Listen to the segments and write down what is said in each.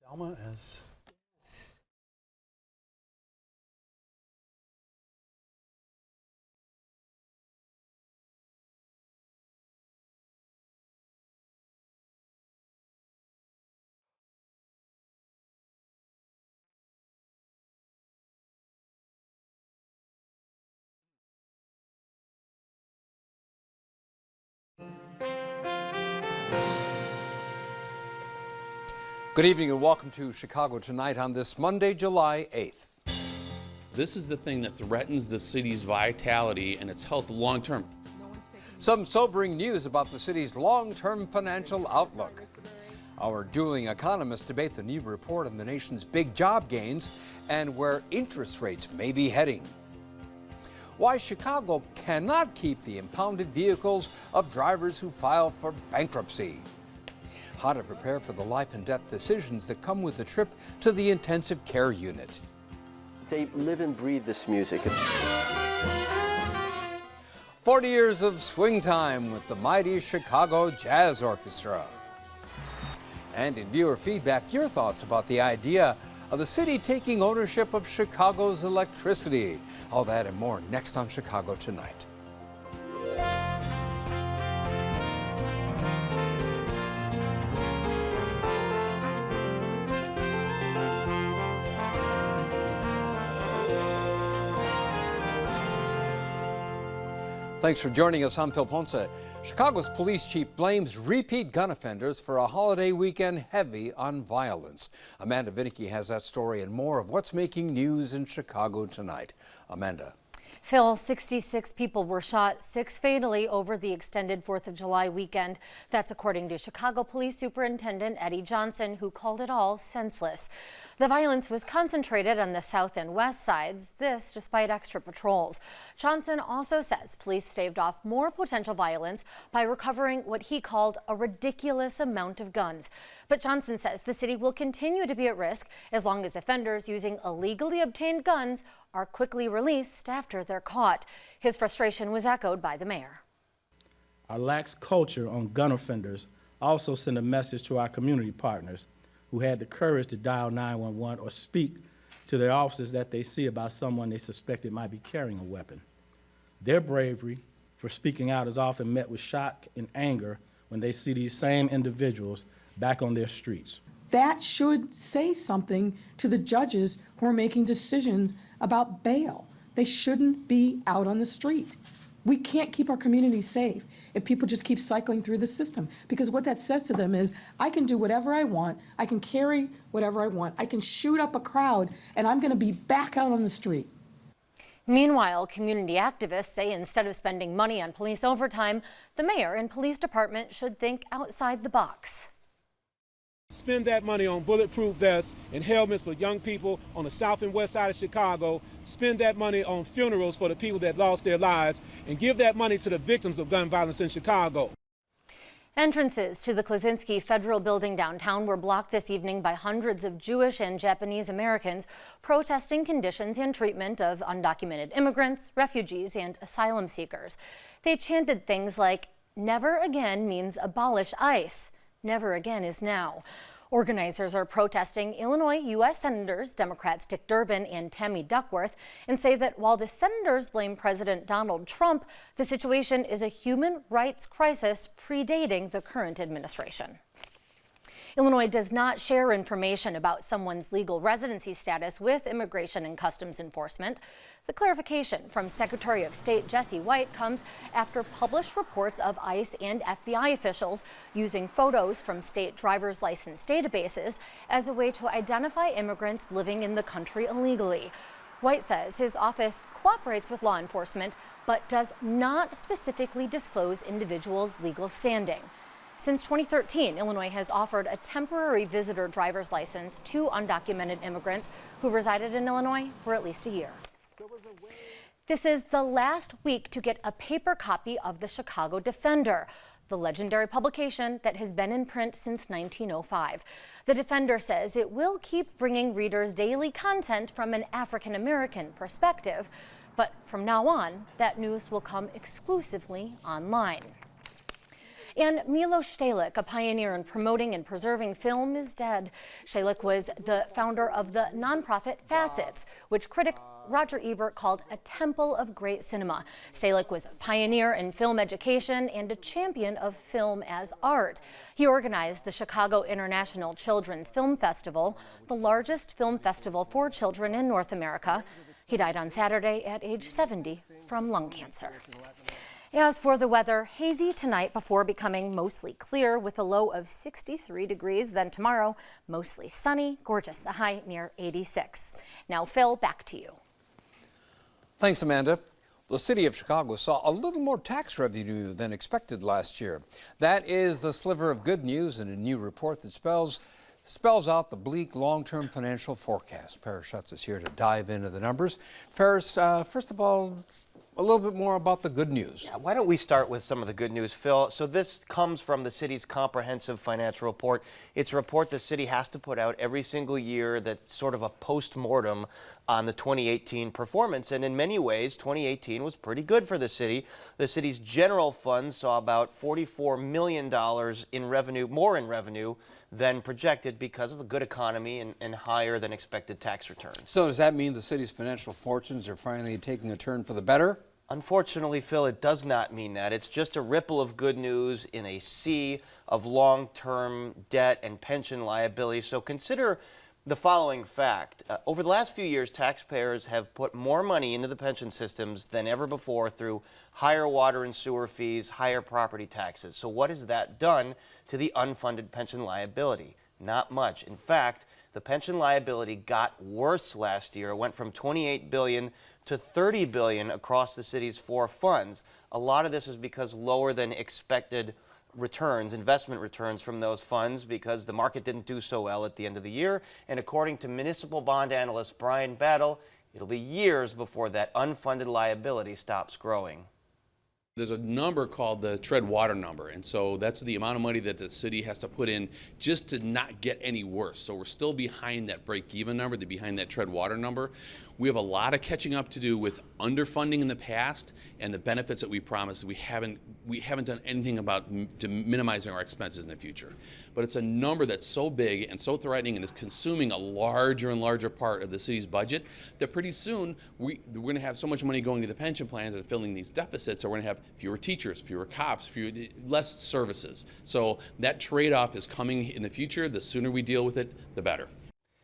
Alma as Good evening and welcome to Chicago Tonight on this Monday, July 8th. This is the thing that threatens the city's vitality and its health long term. Some sobering news about the city's long-term financial outlook. Our dueling economists debate the new report on the nation's big job gains and where interest rates may be heading. Why Chicago cannot keep the impounded vehicles of drivers who file for bankruptcy. How to prepare for the life and death decisions that come with the trip to the intensive care unit. They live and breathe this music. 40 years of swing time with the mighty Chicago Jazz Orchestra. And in viewer feedback, your thoughts about the idea of the city taking ownership of Chicago's electricity. All that and more next on Chicago Tonight. Thanks for joining us. I'm Phil Ponce. Chicago's police chief blames repeat gun offenders for a holiday weekend heavy on violence. Amanda Vinicky has that story and more of what's making news in Chicago tonight. Amanda. Phil, 66 people were shot, 6 fatally over the extended 4th of July weekend. That's according to Chicago Police Superintendent Eddie Johnson, who called it all senseless. The violence was concentrated on the south and west sides, this despite extra patrols. Johnson also says police staved off more potential violence by recovering what he called a ridiculous amount of guns. But Johnson says the city will continue to be at risk as long as offenders using illegally obtained guns are quickly released after they're caught. His frustration was echoed by the mayor. Our lax culture on gun offenders also sent a message to our community partners who had the courage to dial 911 or speak to their officers that they see about someone they suspected might be carrying a weapon. Their bravery for speaking out is often met with shock and anger when they see these same individuals back on their streets. That should say something to the judges who are making decisions about bail. They shouldn't be out on the street. We can't keep our communities safe if people just keep cycling through the system, because what that says to them is, I can do whatever I want, I can carry whatever I want, I can shoot up a crowd, and I'm going to be back out on the street. Meanwhile, community activists say instead of spending money on police overtime, the mayor and police department should think outside the box. Spend that money on bulletproof vests and helmets for young people on the south and west side of Chicago. Spend that money on funerals for the people that lost their lives, and give that money to the victims of gun violence in Chicago. Entrances to the Klaczynski Federal Building downtown were blocked this evening by hundreds of Jewish and Japanese Americans protesting conditions and treatment of undocumented immigrants, refugees, and asylum seekers. They chanted things like, "Never again" means abolish ICE. Never again is now. Organizers are protesting Illinois U.S. Senators, Democrats Dick Durbin and Tammy Duckworth, and say that while the senators blame President Donald Trump, the situation is a human rights crisis predating the current administration. Illinois does not share information about someone's legal residency status with Immigration and Customs Enforcement. The clarification from Secretary of State Jesse White comes after published reports of ICE and FBI officials using photos from state driver's license databases as a way to identify immigrants living in the country illegally. White says his office cooperates with law enforcement, but does not specifically disclose individuals' legal standing. Since 2013, Illinois has offered a temporary visitor driver's license to undocumented immigrants who resided in Illinois for at least a year. This is the last week to get a paper copy of the Chicago Defender, the legendary publication that has been in print since 1905. The Defender says it will keep bringing readers daily content from an African-American perspective, but from now on, that news will come exclusively online. And Milo Stalik, a pioneer in promoting and preserving film, is dead. Stalik was the founder of the nonprofit Facets, which critic Roger Ebert called a temple of great cinema. Stalik was a pioneer in film education and a champion of film as art. He organized the Chicago International Children's Film Festival, the largest film festival for children in North America. He died on Saturday at age 70 from lung cancer. As for the weather, hazy tonight before becoming mostly clear with a low of 63 degrees. Then tomorrow, mostly sunny, gorgeous, a high near 86. Now, Phil, back to you. Thanks, Amanda. The city of Chicago saw a little more tax revenue than expected last year. That is the sliver of good news in a new report that spells out the bleak long-term financial forecast. Paris Schutz is here to dive into the numbers. Paris, first of all, a little bit more about the good news. Yeah, why don't we start with some of the good news, Phil? So this comes from the city's comprehensive financial report. It's a report the city has to put out every single year that's sort of a post-mortem on the 2018 performance. And in many ways, 2018 was pretty good for the city. The city's general fund saw about $44 million in revenue, more in revenue than projected because of a good economy and higher than expected tax returns. So does that mean the city's financial fortunes are finally taking a turn for the better? Unfortunately, Phil, it does not mean that. It's just a ripple of good news in a sea of long-term debt and pension liability. So consider the following fact. Over the last few years, taxpayers have put more money into the pension systems than ever before through higher water and sewer fees, higher property taxes. So what has that done to the unfunded pension liability? Not much. In fact, the pension liability got worse last year. It went from $28 billion to $30 billion across the city's four funds. A lot of this is because lower than expected returns, investment returns from those funds, because the market didn't do so well at the end of the year. And according to municipal bond analyst Brian Battle, it'll be years before that unfunded liability stops growing. There's a number called the tread water number, and so that's the amount of money that the city has to put in just to not get any worse. So we're still behind that break-even number, behind that tread water number. We have a lot of catching up to do with underfunding in the past and the benefits that we promised. We haven't done anything about to minimizing our expenses in the future. But it's a number that's so big and so threatening and is consuming a larger and larger part of the city's budget that pretty soon we're going to have so much money going to the pension plans and filling these deficits, so we're going to have fewer teachers, fewer cops, less services. So that trade-off is coming in the future. The sooner we deal with it, the better.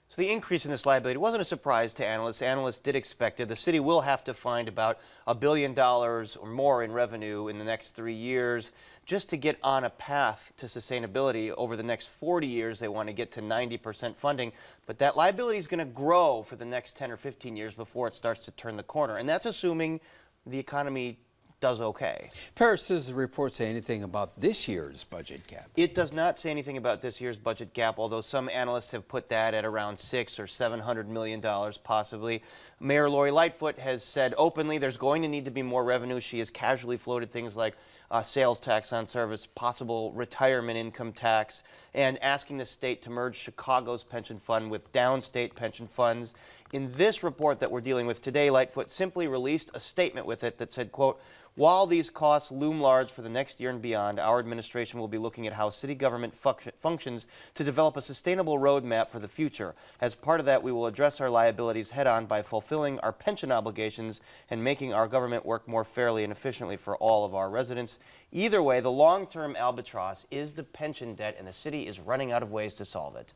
So the increase in this liability wasn't a surprise to analysts. Analysts did expect it. The city will have to find about $1 billion or more in revenue in the next 3 years just to get on a path to sustainability. Over the next 40 years, they want to get to 90% funding. But that liability is going to grow for the next 10 or 15 years before it starts to turn the corner. And that's assuming the economy does okay. Paris, does the report say anything about this year's budget gap? It does not say anything about this year's budget gap, although some analysts have put that at around $600 or $700 million possibly. Mayor Lori Lightfoot has said openly there's going to need to be more revenue. She has casually floated things like sales tax on service, possible retirement income tax, and asking the state to merge Chicago's pension fund with downstate pension funds. In this report that we're dealing with today, Lightfoot simply released a statement with it that said, quote, "While these costs loom large for the next year and beyond, our administration will be looking at how city government functions to develop a sustainable roadmap for the future. As part of that, we will address our liabilities head-on by fulfilling our pension obligations and making our government work more fairly and efficiently for all of our residents." Either way, the long-term albatross is the pension debt, and the city is running out of ways to solve it.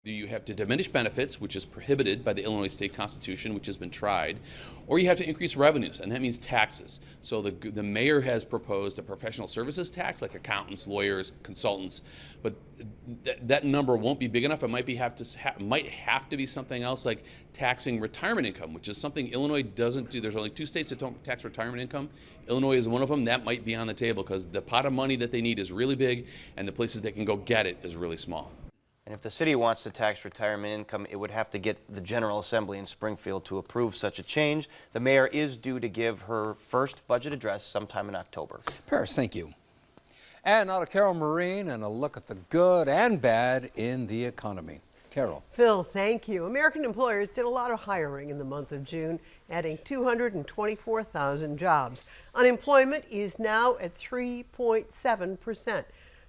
You have to diminish benefits, which is prohibited by the Illinois State Constitution, which has been tried, or you have to increase revenues, and that means taxes. So the mayor has proposed a professional services tax, like accountants, lawyers, consultants, but that number won't be big enough. It might have to be something else, like taxing retirement income, which is something Illinois doesn't do. There's only 2 states that don't tax retirement income. Illinois is one of them. That might be on the table because the pot of money that they need is really big, and the places they can go get it is really small. And if the city wants to tax retirement income, it would have to get the General Assembly in Springfield to approve such a change. The mayor is due to give her first budget address sometime in October. Paris, thank you. And now to Carol Marine and a look at the good and bad in the economy. Carol. Phil, thank you. American employers did a lot of hiring in the month of June, adding 224,000 jobs. Unemployment is now at 3.7%.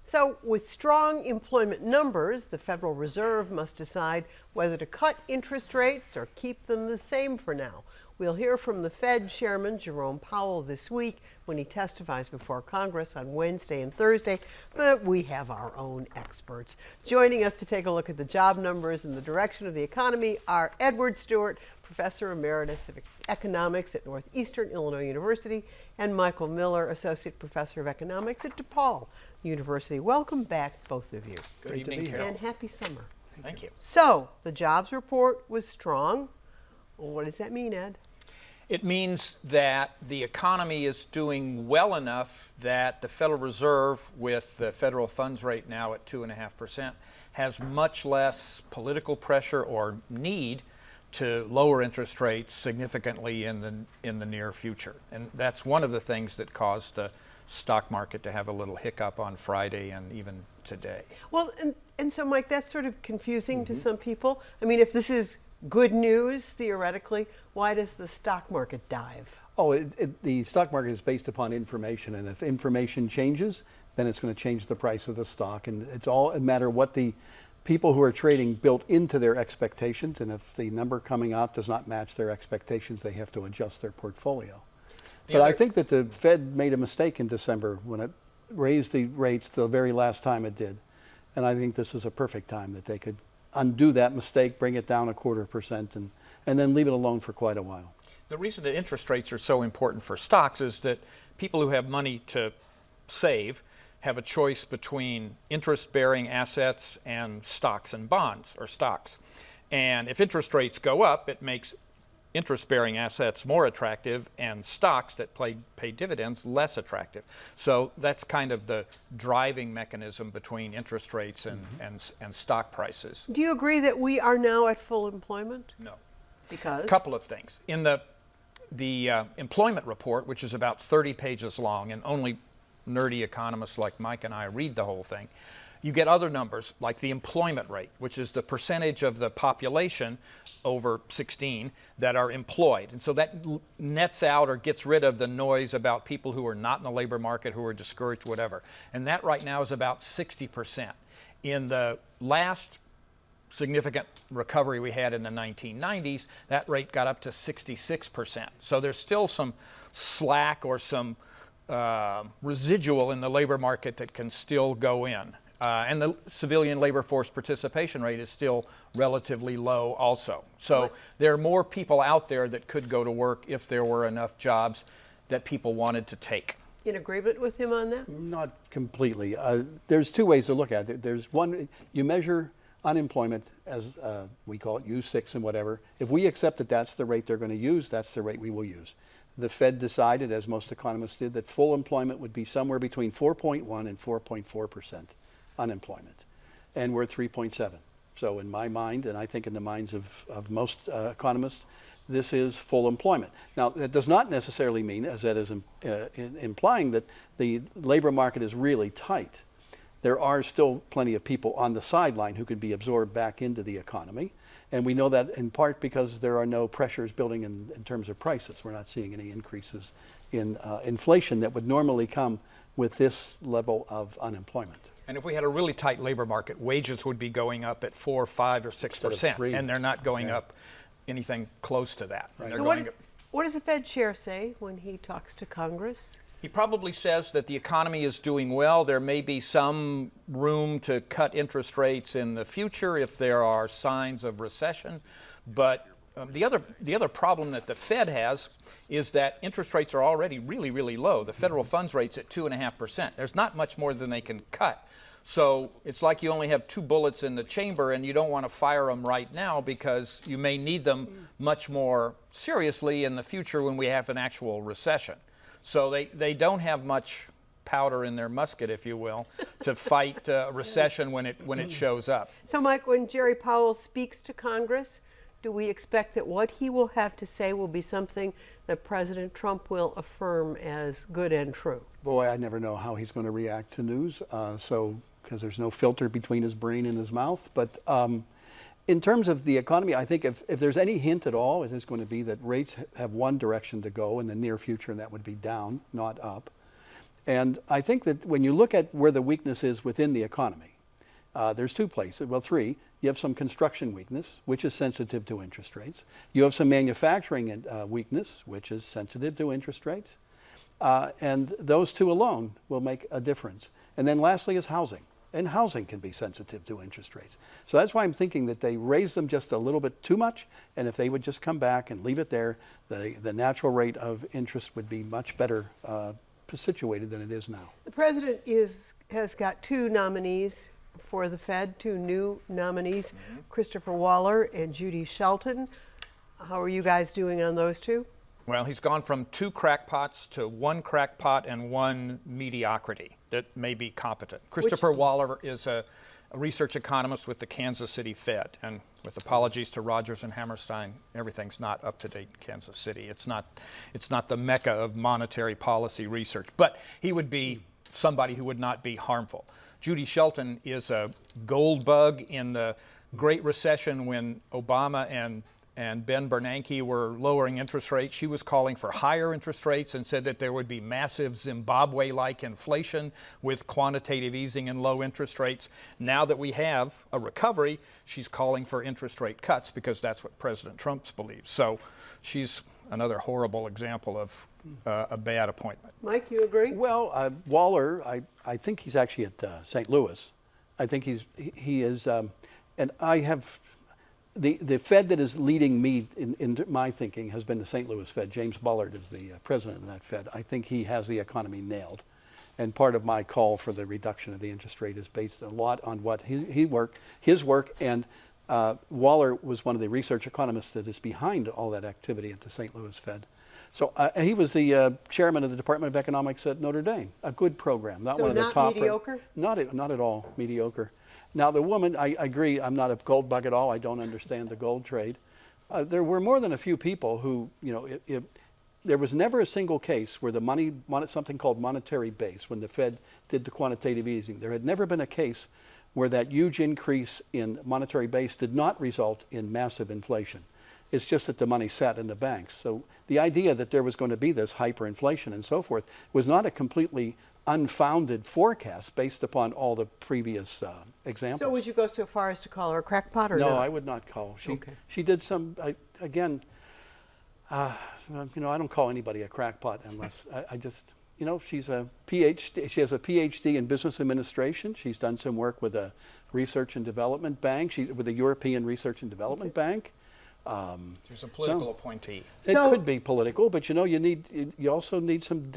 So with strong employment numbers, the Federal Reserve must decide whether to cut interest rates or keep them the same for now. We'll hear from the Fed Chairman Jerome Powell this week when he testifies before Congress on Wednesday and Thursday, but we have our own experts. Joining us to take a look at the job numbers and the direction of the economy are Edward Stewart, Professor Emeritus of Economics at Northeastern Illinois University, and Michael Miller, Associate Professor of Economics at DePaul University. Welcome back, both of you. Good evening, Carol. And happy summer. Thank you. So, the jobs report was strong. Well, what does that mean, Ed? It means that the economy is doing well enough that the Federal Reserve, with the federal funds rate now at 2.5%, has much less political pressure or need to lower interest rates significantly in the near future. And that's one of the things that caused the stock market to have a little hiccup on Friday and even today. Well, and so, Mike, that's sort of confusing to some people. I mean, if this is good news, theoretically, why does the stock market dive? Oh, the stock market is based upon information, and if information changes, then it's going to change the price of the stock. And it's all a matter of what the people who are trading built into their expectations, and if the number coming out does not match their expectations, they have to adjust their portfolio. But I think that the Fed made a mistake in December when it raised the rates the very last time it did. And I think this is a perfect time that they could undo that mistake, bring it down 0.25%, and then leave it alone for quite a while. The reason that interest rates are so important for stocks is that people who have money to save have a choice between interest-bearing assets and stocks and bonds, or stocks. And if interest rates go up, it makes interest-bearing assets more attractive and stocks that pay dividends less attractive. So that's kind of the driving mechanism between interest rates and stock prices. Do you agree that we are now at full employment? No. Because? A couple of things. In the employment report, which is about 30 pages long, and only nerdy economists like Mike and I read the whole thing, you get other numbers like the employment rate, which is the percentage of the population over 16 that are employed. And so that nets out or gets rid of the noise about people who are not in the labor market, who are discouraged, whatever. And that right now is about 60%. In the last significant recovery we had in the 1990s, that rate got up to 66%. So there's still some slack or some residual in the labor market that can still go in. And the civilian labor force participation rate is still relatively low also. So there are more people out there that could go to work if there were enough jobs that people wanted to take. In agreement with him on that? Not completely. There's two ways to look at it. There's one, you measure unemployment as we call it U6 and whatever. If we accept that that's the rate they're going to use, that's the rate we will use. The Fed decided, as most economists did, that full employment would be somewhere between 4.1 and 4.4% unemployment, and we're at 3.7. So in my mind, and I think in the minds of most economists, this is full employment. Now, that does not necessarily mean, as that is implying, that the labor market is really tight. There are still plenty of people on the sideline who could be absorbed back into the economy, and we know that in part because there are no pressures building in terms of prices. We're not seeing any increases in inflation that would normally come with this level of unemployment. And if we had a really tight labor market, wages would be going up at 4, 5, or 6%, and they're not going up anything close to that. Right. So what does the Fed chair say when he talks to Congress? He probably says that the economy is doing well. There may be some room to cut interest rates in the future if there are signs of recession. But the other problem that the Fed has is that interest rates are already really, really low. The federal funds rate's at 2.5%. There's not much more than they can cut. So it's like you only have 2 bullets in the chamber and you don't want to fire them right now because you may need them much more seriously in the future when we have an actual recession. So they don't have much powder in their musket, if you will, to fight a recession when it shows up. So, Mike, when Jerry Powell speaks to Congress, do we expect that what he will have to say will be something that President Trump will affirm as good and true? Boy, I never know how he's going to react to news, because there's no filter between his brain and his mouth. But in terms of the economy, I think if there's any hint at all, it is going to be that rates have one direction to go in the near future, and that would be down, not up. And I think that when you look at where the weakness is within the economy, there's two places, well, three. You have some construction weakness, which is sensitive to interest rates. You have some manufacturing weakness, which is sensitive to interest rates. And those two alone will make a difference. And then lastly is housing. And housing can be sensitive to interest rates. So that's why I'm thinking that they raise them just a little bit too much, and if they would just come back and leave it there, the natural rate of interest would be much better situated than it is now. The president has got two nominees for the Fed, two new nominees, Christopher Waller and Judy Shelton. How are you guys doing on those two? Well, he's gone from 2 crackpots to 1 crackpot and 1 mediocrity that may be competent. Christopher Waller is a research economist with the Kansas City Fed, and with apologies to Rogers and Hammerstein, everything's not up to date in Kansas City. It's not the mecca of monetary policy research, but he would be somebody who would not be harmful. Judy Shelton is a gold bug in the Great Recession when Obama and Ben Bernanke were lowering interest rates. She was calling for higher interest rates and said that there would be massive Zimbabwe-like inflation with quantitative easing and low interest rates. Now that we have a recovery, she's calling for interest rate cuts because that's what President Trump believes. So she's another horrible example of a bad appointment. Mike, you agree? Well, Waller, I think he's actually at St. Louis. I think he is, and I have, the Fed that is leading me in my thinking has been the St. Louis Fed. James Bullard is the president of that Fed. I think he has the economy nailed. And part of my call for the reduction of the interest rate is based a lot on what his work, and Waller was one of the research economists that is behind all that activity at the St. Louis Fed. So he was the chairman of the Department of Economics at Notre Dame. A good program, not one of the top. Mediocre? Not at all mediocre. Now the woman, I agree, I'm not a gold bug at all. I don't understand the gold trade. There were more than a few people who, there was never a single case where the something called monetary base, when the Fed did the quantitative easing, there had never been a case where that huge increase in monetary base did not result in massive inflation. It's just that the money sat in the banks. So the idea that there was going to be this hyperinflation and so forth was not a completely unfounded forecast based upon all the previous examples. So would you go so far as to call her a crackpot or no? not? No, I would not call. She did some, again, I don't call anybody a crackpot unless, I just, she's a PhD. She has a PhD in business administration. She's done some work with a research and development bank, with the European Research and Development Bank. She's a political appointee. It could be political, but you also need some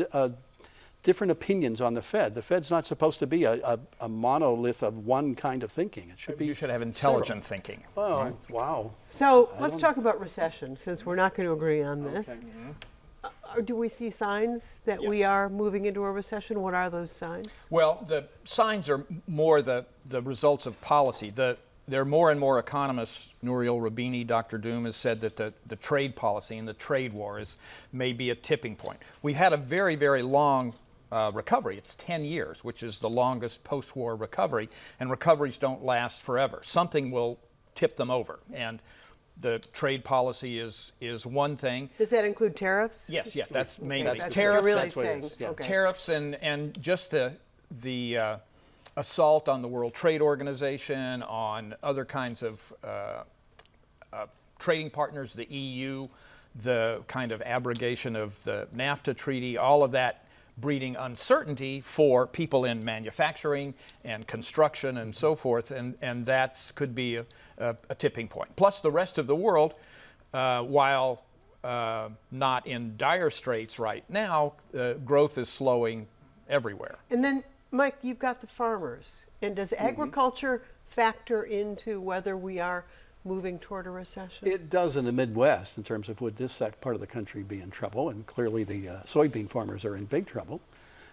different opinions on the Fed. The Fed's not supposed to be a monolith of one kind of thinking. It should be. You should have intelligent thinking. Well, right? Wow. So let's talk about recession, since we're not going to agree on this. Okay. Do we see signs that we are moving into a recession? What are those signs? Well, the signs are more the results of policy. There are more and more economists, Nouriel Roubini, Dr. Doom, has said that the trade policy and the trade war may be a tipping point. We've had a very, very long recovery. It's 10 years, which is the longest post-war recovery, and recoveries don't last forever. Something will tip them over, and the trade policy is one thing. Does that include tariffs? Yes, that's mainly that's tariffs. Really that's what saying. it is. Yeah. Okay. Tariffs and just the assault on the World Trade Organization, on other kinds of trading partners, the EU, the kind of abrogation of the NAFTA treaty, all of that breeding uncertainty for people in manufacturing and construction and so forth, and that could be a tipping point. Plus the rest of the world, while not in dire straits right now, growth is slowing everywhere. And then, Mike, you've got the farmers. And does agriculture factor into whether we are moving toward a recession? It does in the Midwest in terms of would this part of the country be in trouble, and clearly the soybean farmers are in big trouble.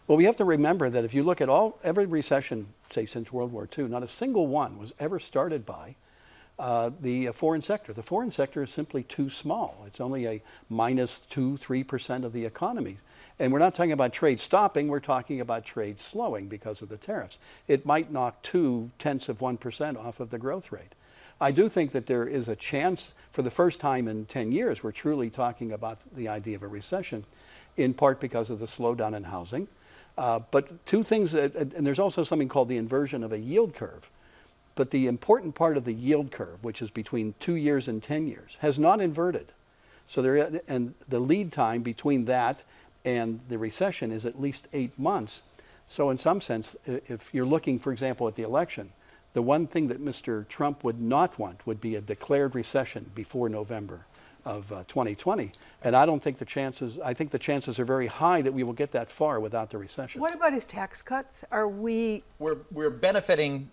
Well, we have to remember that if you look at every recession, say since World War II, not a single one was ever started by the foreign sector. The foreign sector is simply too small. It's only a -2-3% of the economy. And we're not talking about trade stopping, we're talking about trade slowing because of the tariffs. It might knock 0.2% off of the growth rate. I do think that there is a chance, for the first time in 10 years, we're truly talking about the idea of a recession, in part because of the slowdown in housing. But two things, and there's also something called the inversion of a yield curve. But the important part of the yield curve, which is between 2 years and 10 years, has not inverted. So and the lead time between that and the recession is at least 8 months. So in some sense, if you're looking, for example, at the election, the one thing that Mr. Trump would not want would be a declared recession before November of 2020. And I don't think I think the chances are very high that we will get that far without the recession. What about his tax cuts? We're benefiting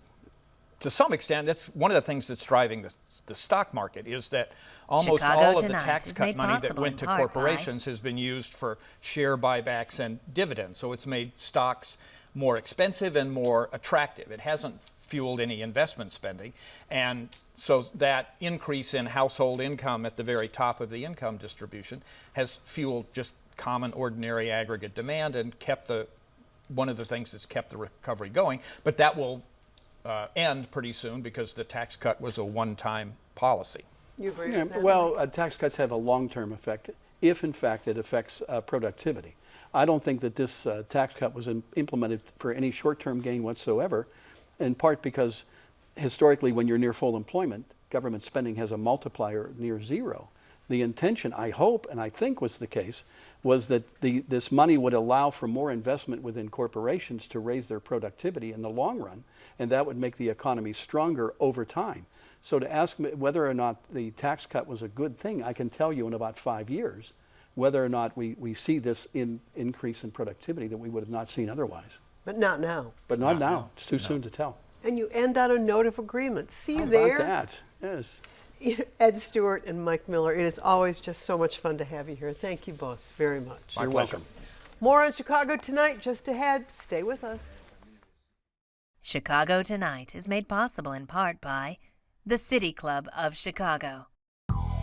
to some extent. That's one of the things that's driving the stock market, is that almost Chicago all of the Tonight tax is cut made money that possible went in to part corporations has been used for share buybacks and dividends. So it's made stocks more expensive and more attractive. It hasn't fueled any investment spending. And so that increase in household income at the very top of the income distribution has fueled just common, ordinary aggregate demand and kept one of the things that's kept the recovery going. But that will end pretty soon because the tax cut was a one-time policy. You agree Yeah, with that? well, tax cuts have a long-term effect if, in fact, it affects productivity. I don't think that this tax cut was implemented for any short-term gain whatsoever, in part because historically, when you're near full employment, government spending has a multiplier near zero. The intention, I hope, and I think was the case, was that this money would allow for more investment within corporations to raise their productivity in the long run, and that would make the economy stronger over time. So to ask me whether or not the tax cut was a good thing, I can tell you in about 5 years whether or not we see this increase in productivity that we would have not seen otherwise. But not now. But not now. It's too soon to tell. And you end on a note of agreement. See How there? about that? Yes. Ed Stewart and Mike Miller, it is always just so much fun to have you here. Thank you both very much. My pleasure. More on Chicago Tonight just ahead. Stay with us. Chicago Tonight is made possible in part by the City Club of Chicago.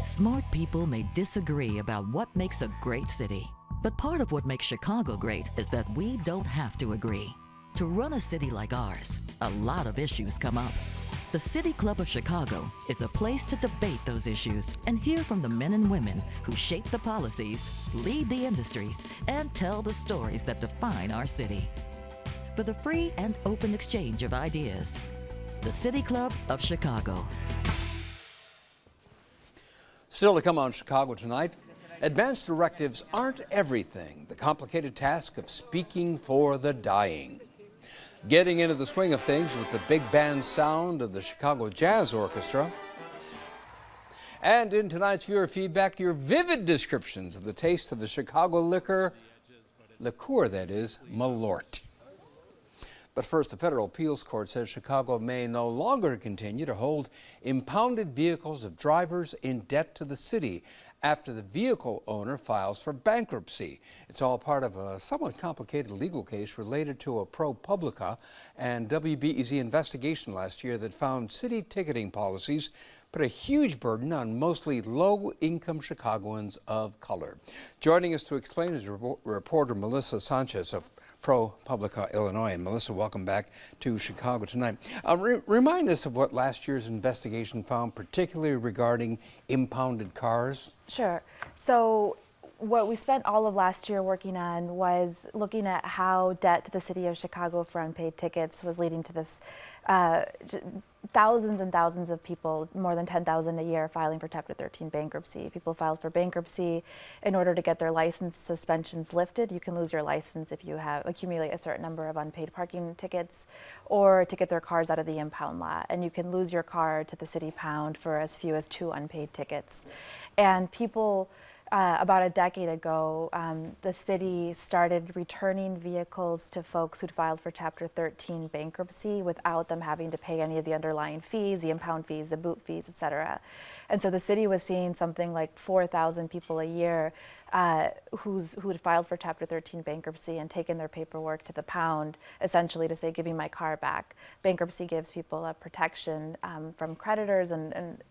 Smart people may disagree about what makes a great city, but part of what makes Chicago great is that we don't have to agree. To run a city like ours, a lot of issues come up. The City Club of Chicago is a place to debate those issues and hear from the men and women who shape the policies, lead the industries, and tell the stories that define our city. For the free and open exchange of ideas, the City Club of Chicago. Still to come on Chicago Tonight, advance directives aren't everything. The complicated task of speaking for the dying. Getting into the swing of things with the big band sound of the Chicago Jazz Orchestra. And in tonight's viewer feedback, your vivid descriptions of the taste of the Chicago liquor that is, Malort. But first, the federal appeals court says Chicago may no longer continue to hold impounded vehicles of drivers in debt to the city after the vehicle owner files for bankruptcy. It's all part of a somewhat complicated legal case related to a ProPublica and WBEZ investigation last year that found city ticketing policies put a huge burden on mostly low-income Chicagoans of color. Joining us to explain is reporter Melissa Sanchez of ProPublica, Illinois. And Melissa, welcome back to Chicago Tonight. Remind us of what last year's investigation found, particularly regarding impounded cars. Sure. So what we spent all of last year working on was looking at how debt to the city of Chicago for unpaid tickets was leading to this thousands and thousands of people, more than 10,000 a year, filing for Chapter 13 bankruptcy. People filed for bankruptcy in order to get their license suspensions lifted. You can lose your license if you have accumulate a certain number of unpaid parking tickets, or to get their cars out of the impound lot. And you can lose your car to the city pound for as few as 2 unpaid tickets. And people, about a decade ago, the city started returning vehicles to folks who'd filed for Chapter 13 bankruptcy without them having to pay any of the underlying fees, the impound fees, the boot fees, et cetera. And so the city was seeing something like 4,000 people a year who had filed for Chapter 13 bankruptcy and taken their paperwork to the pound, essentially to say, give me my car back. Bankruptcy gives people a protection from creditors, and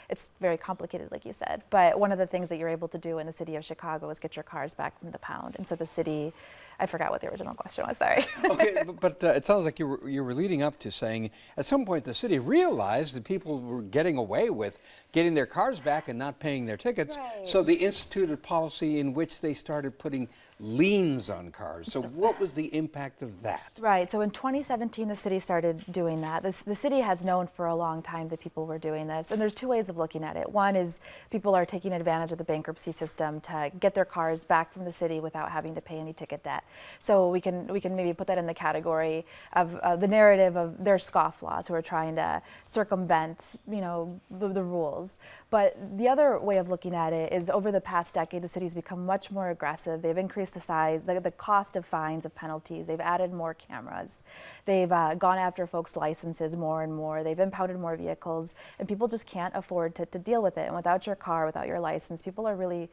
it's very complicated, like you said. But one of the things that you're able to do in the city of Chicago is get your cars back from the pound. And so the city I forgot what the original question was, sorry. Okay, but it sounds like you were leading up to saying at some point the city realized that people were getting away with getting their cars back and not paying their tickets, so they instituted policy in which they started putting liens on cars. So what was the impact of that? Right, so in 2017 the city started doing that. The city has known for a long time that people were doing this, and there's two ways of looking at it. One is people are taking advantage of the bankruptcy system to get their cars back from the city without having to pay any ticket debt. So we can maybe put that in the category of the narrative of their scofflaws who are trying to circumvent, you know, the rules. But the other way of looking at it is over the past decade, the city's become much more aggressive. They've increased the size, the cost of fines, of penalties. They've added more cameras. They've gone after folks' licenses more and more. They've impounded more vehicles, and people just can't afford to deal with it. And without your car, without your license, people are really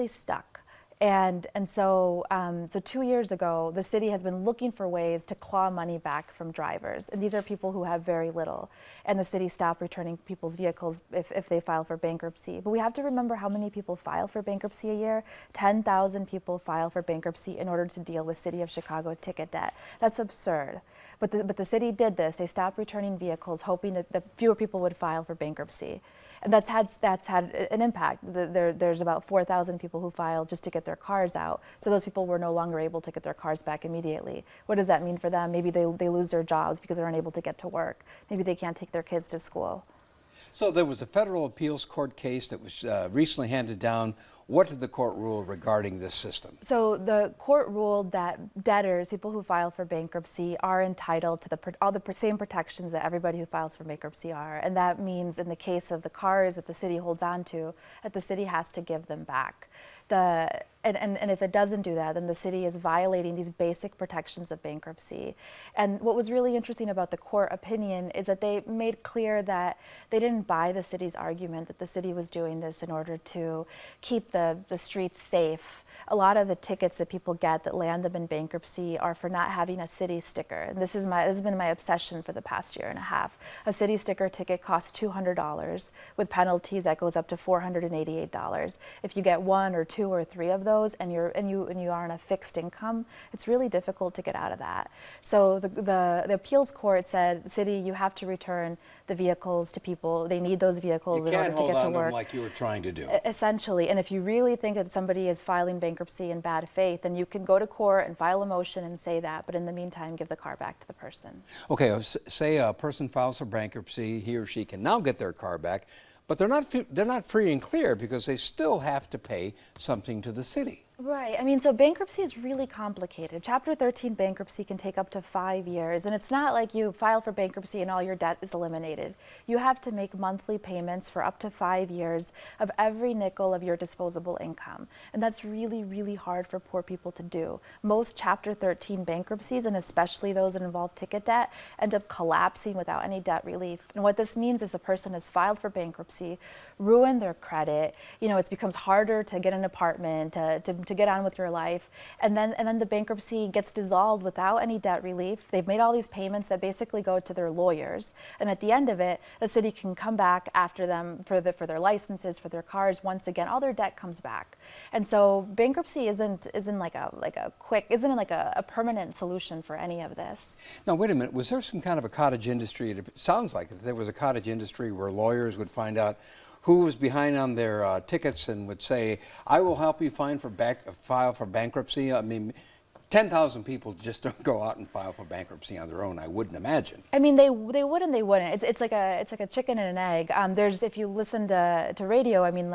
stuck. And so 2 years ago, the city has been looking for ways to claw money back from drivers. And these are people who have very little. And the city stopped returning people's vehicles if they file for bankruptcy. But we have to remember how many people file for bankruptcy a year. 10,000 people file for bankruptcy in order to deal with City of Chicago ticket debt. That's absurd. But the city did this. They stopped returning vehicles, hoping that fewer people would file for bankruptcy. And that's had an impact. There's about 4,000 people who filed just to get their cars out. So those people were no longer able to get their cars back immediately. What does that mean for them? Maybe they lose their jobs because they're unable to get to work. Maybe they can't take their kids to school. So there was a federal appeals court case that was recently handed down. What did the court rule regarding this system? So the court ruled that debtors, people who file for bankruptcy, are entitled to all the same protections that everybody who files for bankruptcy are. And that means in the case of the cars that the city holds on to, that the city has to give them back. And if it doesn't do that, then the city is violating these basic protections of bankruptcy. And what was really interesting about the court opinion is that they made clear that they didn't buy the city's argument that the city was doing this in order to keep the streets safe. A lot of the tickets that people get that land them in bankruptcy are for not having a city sticker. And this has been my obsession for the past year and a half. A city sticker ticket costs $200 with penalties that goes up to $488. If you get one or two or three of those, and you are on a fixed income, it's really difficult to get out of that. So the appeals court said, city, you have to return the vehicles to people. They need those vehicles in order to get to work. You can't hold on to them like you were trying to do. Essentially, and if you really think that somebody is filing bankruptcy in bad faith, then you can go to court and file a motion and say that, but in the meantime, give the car back to the person. Okay, say a person files for bankruptcy, he or she can now get their car back, but they're not free and clear because they still have to pay something to the city. Right. I mean, so bankruptcy is really complicated. Chapter 13 bankruptcy can take up to 5 years, and it's not like you file for bankruptcy and all your debt is eliminated. You have to make monthly payments for up to 5 years of every nickel of your disposable income, and that's really, really hard for poor people to do. Most Chapter 13 bankruptcies, and especially those that involve ticket debt, end up collapsing without any debt relief. And what this means is the person has filed for bankruptcy, ruined their credit, it becomes harder to get an apartment, to get on with your life, and then the bankruptcy gets dissolved without any debt relief. They've made all these payments that basically go to their lawyers, and at the end of it, the city can come back after them for their licenses, for their cars. Once again, all their debt comes back, and so bankruptcy isn't like a permanent solution for any of this. Now wait a minute, was there some kind of a cottage industry? It sounds like there was a cottage industry where lawyers would find out who was behind on their tickets and would say, I will help you file for bankruptcy. I mean, 10,000 people just don't go out and file for bankruptcy on their own, I wouldn't imagine. I mean, they would and they wouldn't. It's like a chicken and an egg. If you listen to radio, I mean,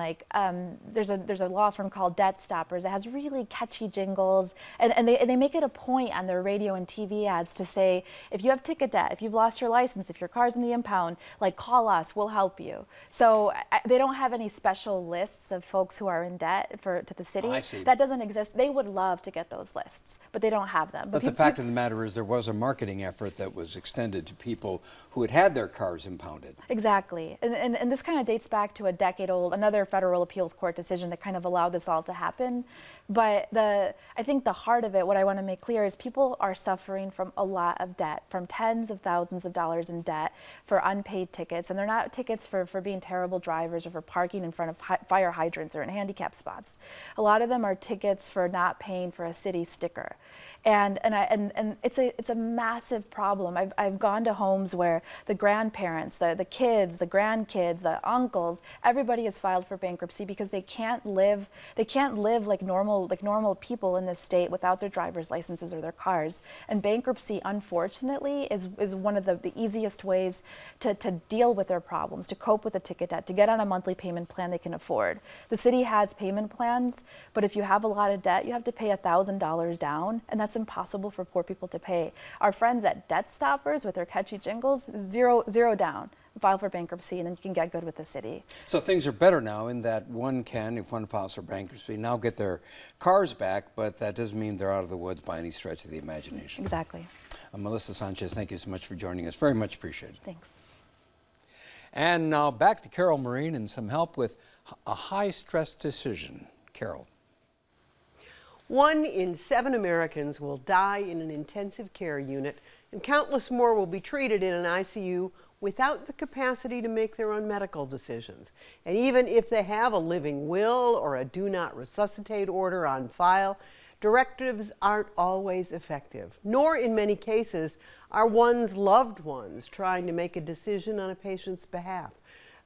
there's a law firm called Debt Stoppers. It has really catchy jingles, and they make it a point on their radio and TV ads to say, if you have ticket debt, if you've lost your license, if your car's in the impound, call us, we'll help you. So they don't have any special lists of folks who are in debt to the city. I see. That doesn't exist. They would love to get those lists, but they don't have them. But the fact of the matter is there was a marketing effort that was extended to people who had their cars impounded. Exactly. And this kind of dates back to a decade old, another federal appeals court decision that kind of allowed this all to happen. But I think the heart of it, what I want to make clear is people are suffering from a lot of debt, from tens of thousands of dollars in debt for unpaid tickets. And they're not tickets for being terrible drivers or for parking in front of fire hydrants or in handicap spots. A lot of them are tickets for not paying for a city sticker. for. And it's a massive problem. I've gone to homes where the grandparents, the kids, the grandkids, the uncles, everybody has filed for bankruptcy because they can't live like normal people in this state without their driver's licenses or their cars. And bankruptcy, unfortunately, is one of the easiest ways to deal with their problems, to cope with the ticket debt, to get on a monthly payment plan they can afford. The city has payment plans, but if you have a lot of debt, you have to pay $1,000 down, and that's impossible for poor people to pay. Our friends at Debt Stoppers with their catchy jingles, zero down. File for bankruptcy and then you can get good with the city. So things are better now in that one can, if one files for bankruptcy, now get their cars back, but that doesn't mean they're out of the woods by any stretch of the imagination. Exactly. Melissa Sanchez, thank you so much for joining us. Very much appreciated. Thanks. And now back to Carol Marine and some help with a high-stress decision. Carol. 1 in 7 Americans will die in an intensive care unit, and countless more will be treated in an ICU without the capacity to make their own medical decisions. And even if they have a living will or a do not resuscitate order on file, directives aren't always effective, nor in many cases are one's loved ones trying to make a decision on a patient's behalf.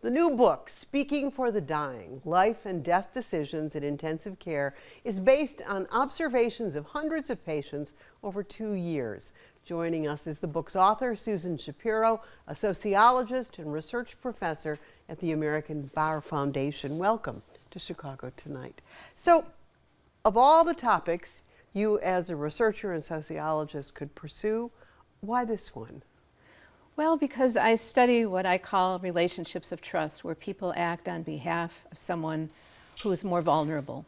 The new book, Speaking for the Dying, Life and Death Decisions in Intensive Care, is based on observations of hundreds of patients over 2 years. Joining us is the book's author, Susan Shapiro, a sociologist and research professor at the American Bar Foundation. Welcome to Chicago Tonight. So, of all the topics you as a researcher and sociologist could pursue, why this one? Well, because I study what I call relationships of trust, where people act on behalf of someone who is more vulnerable.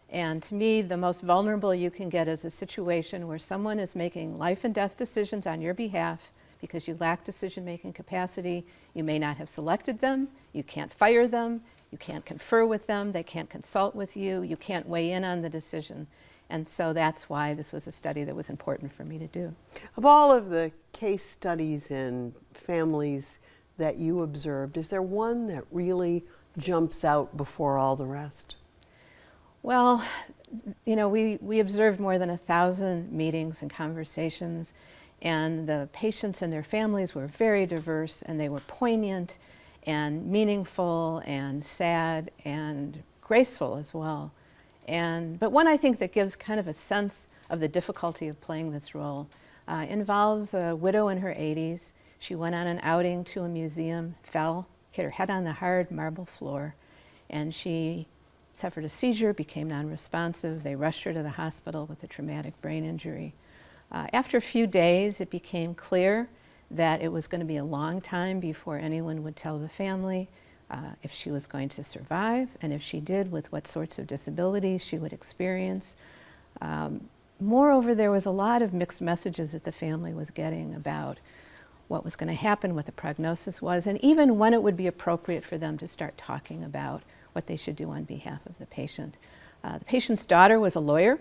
And to me, the most vulnerable you can get is a situation where someone is making life and death decisions on your behalf because you lack decision-making capacity. You may not have selected them. You can't fire them. You can't confer with them. They can't consult with you. You can't weigh in on the decision. And so that's why this was a study that was important for me to do. Of all of the case studies and families that you observed, is there one that really jumps out before all the rest? Well, you know, we observed more than 1,000 meetings and conversations, and the patients and their families were very diverse, and they were poignant and meaningful and sad and graceful as well. But one I think that gives kind of a sense of the difficulty of playing this role involves a widow in her 80s. She went on an outing to a museum, fell, hit her head on the hard marble floor, and she suffered a seizure, became non-responsive. They rushed her to the hospital with a traumatic brain injury. After a few days, it became clear that it was going to be a long time before anyone would tell the family if she was going to survive, and if she did, with what sorts of disabilities she would experience. Moreover, there was a lot of mixed messages that the family was getting about what was going to happen, what the prognosis was, and even when it would be appropriate for them to start talking about what they should do on behalf of the patient. The patient's daughter was a lawyer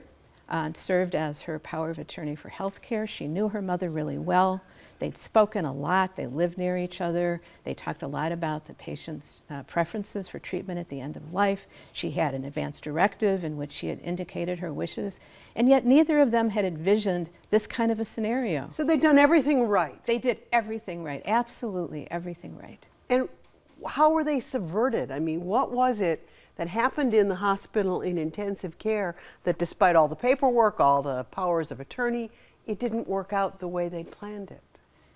and served as her power of attorney for health care. She knew her mother really well. They'd spoken a lot. They lived near each other. They talked a lot about the patient's preferences for treatment at the end of life. She had an advance directive in which she had indicated her wishes, and yet neither of them had envisioned this kind of a scenario. So they'd done everything right. They did everything right, absolutely everything right. And how were they subverted? I mean, what was it that happened in the hospital in intensive care that despite all the paperwork, all the powers of attorney, it didn't work out the way they'd planned it?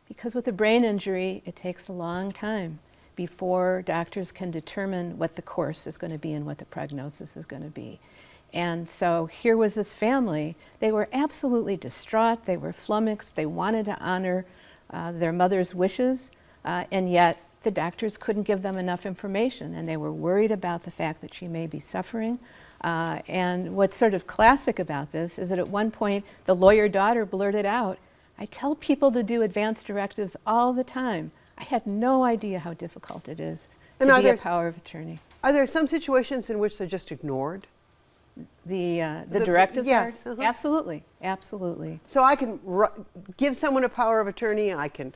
Because with a brain injury, it takes a long time before doctors can determine what the course is going to be and what the prognosis is going to be. And so here was this family. They were absolutely distraught. They were flummoxed. They wanted to honor their mother's wishes, and yet the doctors couldn't give them enough information, and they were worried about the fact that she may be suffering. And what's sort of classic about this is that at one point, the lawyer daughter blurted out, "I tell people to do advance directives all the time. I had no idea how difficult it is to be a power of attorney." Are there some situations in which they're just ignored? The directives? Yes. Absolutely, absolutely. So I can give someone a power of attorney, I can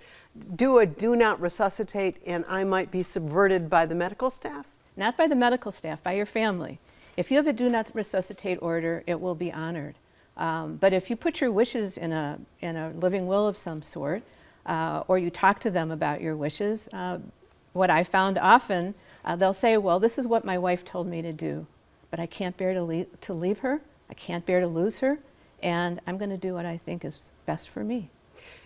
do a do not resuscitate, and I might be subverted by the medical staff? Not by the medical staff, by your family. If you have a do not resuscitate order, it will be honored. But if you put your wishes in a living will of some sort, or you talk to them about your wishes, what I found often, they'll say, well, this is what my wife told me to do, but I can't bear to leave her, I can't bear to lose her, and I'm going to do what I think is best for me.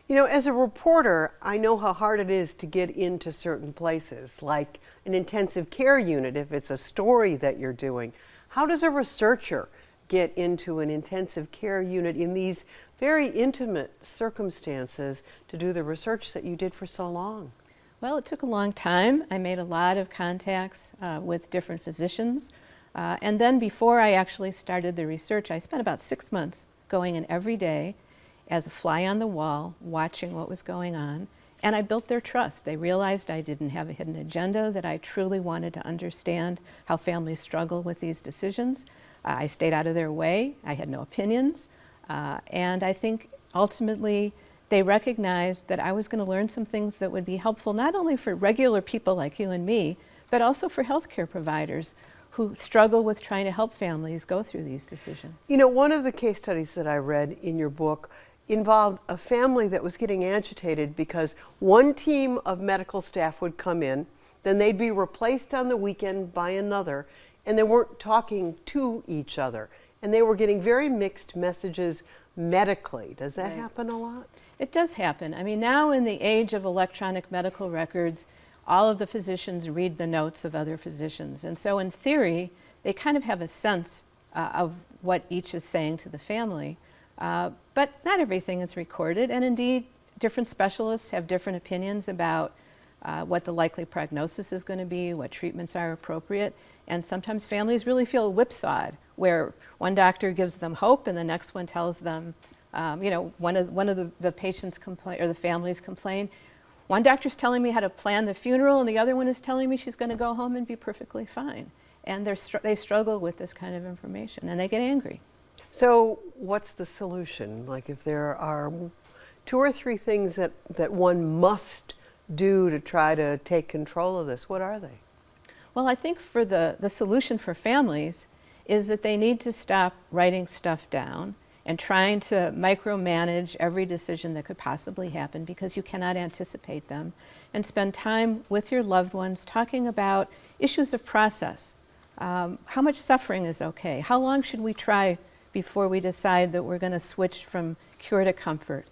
You know, as a reporter, I know how hard it is to get into certain places, like an intensive care unit if it's a story that you're doing. How does a researcher get into an intensive care unit in these very intimate circumstances to do the research that you did for so long? Well, it took a long time. I made a lot of contacts with different physicians. And then before I actually started the research, I spent about 6 months going in every day as a fly on the wall, watching what was going on. And I built their trust. They realized I didn't have a hidden agenda, that I truly wanted to understand how families struggle with these decisions. I stayed out of their way. I had no opinions. And I think ultimately they recognized that I was going to learn some things that would be helpful not only for regular people like you and me, but also for healthcare providers who struggle with trying to help families go through these decisions. You know, one of the case studies that I read in your book involved a family that was getting agitated because one team of medical staff would come in, then they'd be replaced on the weekend by another, and they weren't talking to each other. And they were getting very mixed messages medically. Does that happen a lot? It does happen. I mean, now in the age of electronic medical records, all of the physicians read the notes of other physicians. And so in theory, they kind of have a sense of what each is saying to the family. But not everything is recorded. And indeed, different specialists have different opinions about what the likely prognosis is going to be, what treatments are appropriate. And sometimes families really feel whipsawed, where one doctor gives them hope and the next one tells them, one of the patients complain, or the families complain, one doctor's telling me how to plan the funeral and the other one is telling me she's going to go home and be perfectly fine. And they struggle with this kind of information and they get angry. So what's the solution? Like if there are 2 or 3 things that one must do to try to take control of this, what are they? Well, I think for the solution for families is that they need to stop writing stuff down and trying to micromanage every decision that could possibly happen because you cannot anticipate them, and spend time with your loved ones talking about issues of process. How much suffering is okay? How long should we try before we decide that we're going to switch from cure to comfort?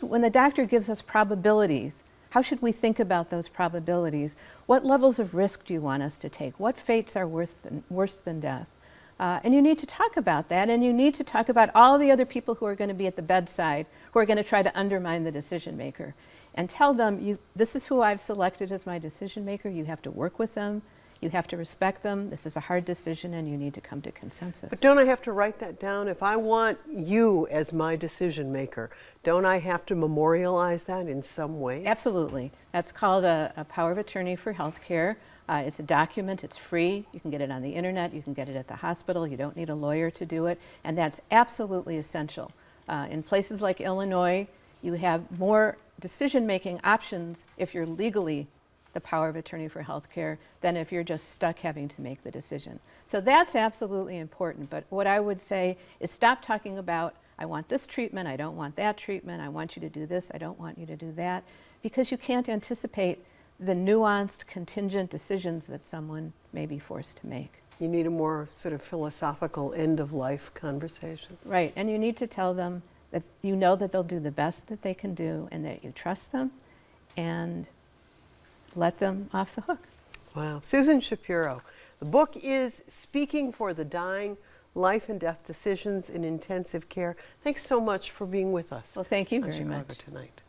When the doctor gives us probabilities, how should we think about those probabilities? What levels of risk do you want us to take? What fates are worse than death? And you need to talk about that, and you need to talk about all the other people who are going to be at the bedside, who are going to try to undermine the decision maker. And tell them, this is who I've selected as my decision maker. You have to work with them. You have to respect them. This is a hard decision, and you need to come to consensus. But don't I have to write that down? If I want you as my decision maker, don't I have to memorialize that in some way? Absolutely. That's called a power of attorney for healthcare. It's a document. It's free. You can get it on the internet. You can get it at the hospital. You don't need a lawyer to do it. And that's absolutely essential. In places like Illinois, you have more decision-making options if you're legally the power of attorney for healthcare than if you're just stuck having to make the decision. So that's absolutely important. But what I would say is stop talking about, I want this treatment, I don't want that treatment, I want you to do this, I don't want you to do that, because you can't anticipate the nuanced, contingent decisions that someone may be forced to make. You need a more sort of philosophical end-of-life conversation. Right, and you need to tell them that you know that they'll do the best that they can do and that you trust them, and let them off the hook. Wow. Susan Shapiro. The book is Speaking for the Dying, Life and Death Decisions in Intensive Care. Thanks so much for being with us. Well, thank you on very Chicago much. Tonight.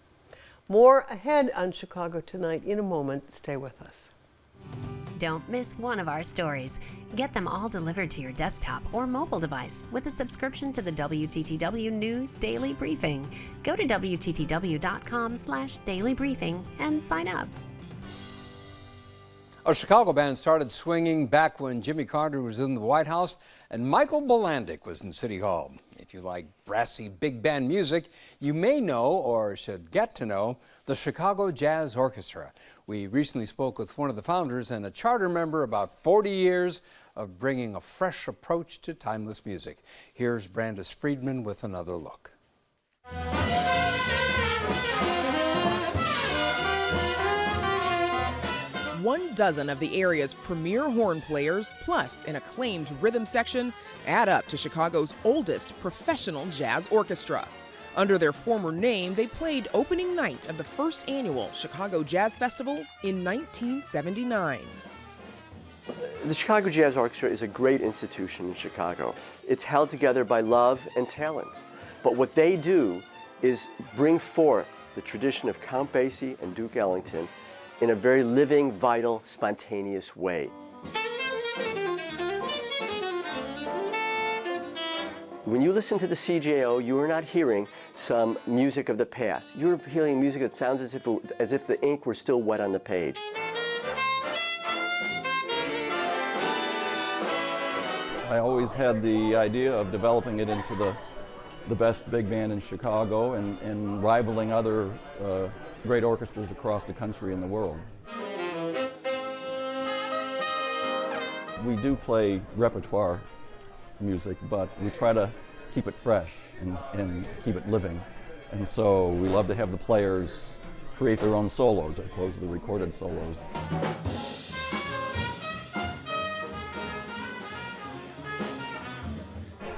More ahead on Chicago Tonight in a moment. Stay with us. Don't miss one of our stories. Get them all delivered to your desktop or mobile device with a subscription to the WTTW News Daily Briefing. Go to WTTW.com/Daily Briefing and sign up. A Chicago band started swinging back when Jimmy Carter was in the White House and Michael Bolandic was in City Hall. If you like brassy big band music, you may know, or should get to know, the Chicago Jazz Orchestra. We recently spoke with one of the founders and a charter member about 40 years of bringing a fresh approach to timeless music. Here's Brandis Friedman with another look. 12 of the area's premier horn players, plus an acclaimed rhythm section, add up to Chicago's oldest professional jazz orchestra. Under their former name, they played opening night of the first annual Chicago Jazz Festival in 1979. The Chicago Jazz Orchestra is a great institution in Chicago. It's held together by love and talent. But what they do is bring forth the tradition of Count Basie and Duke Ellington in a very living, vital, spontaneous way. When you listen to the CJO, you are not hearing some music of the past. You're hearing music that sounds as if the ink were still wet on the page. I always had the idea of developing it into the best big band in Chicago and rivaling other great orchestras across the country and the world. We do play repertoire music, but we try to keep it fresh and keep it living. And so we love to have the players create their own solos as opposed to the recorded solos.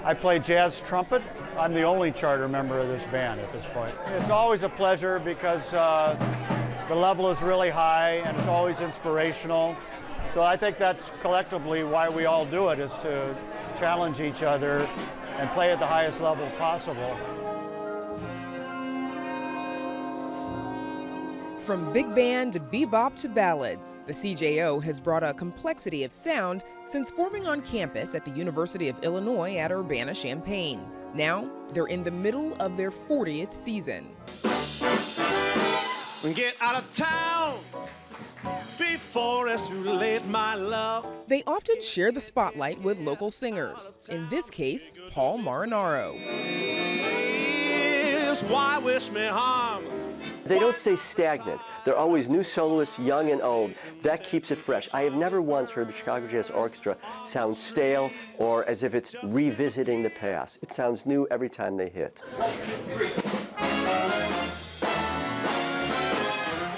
I play jazz trumpet. I'm the only charter member of this band at this point. It's always a pleasure because the level is really high and it's always inspirational. So I think that's collectively why we all do it, is to challenge each other and play at the highest level possible. From big band to bebop to ballads, the CJO has brought a complexity of sound since forming on campus at the University of Illinois at Urbana-Champaign. Now, they're in the middle of their 40th season. Get out of town before it's too late, my love. They often share the spotlight with local singers, in this case, Paul Marinaro. Why wish me harm? They don't stay stagnant. They're always new soloists, young and old. That keeps it fresh. I have never once heard the Chicago Jazz Orchestra sound stale or as if it's revisiting the past. It sounds new every time they hit.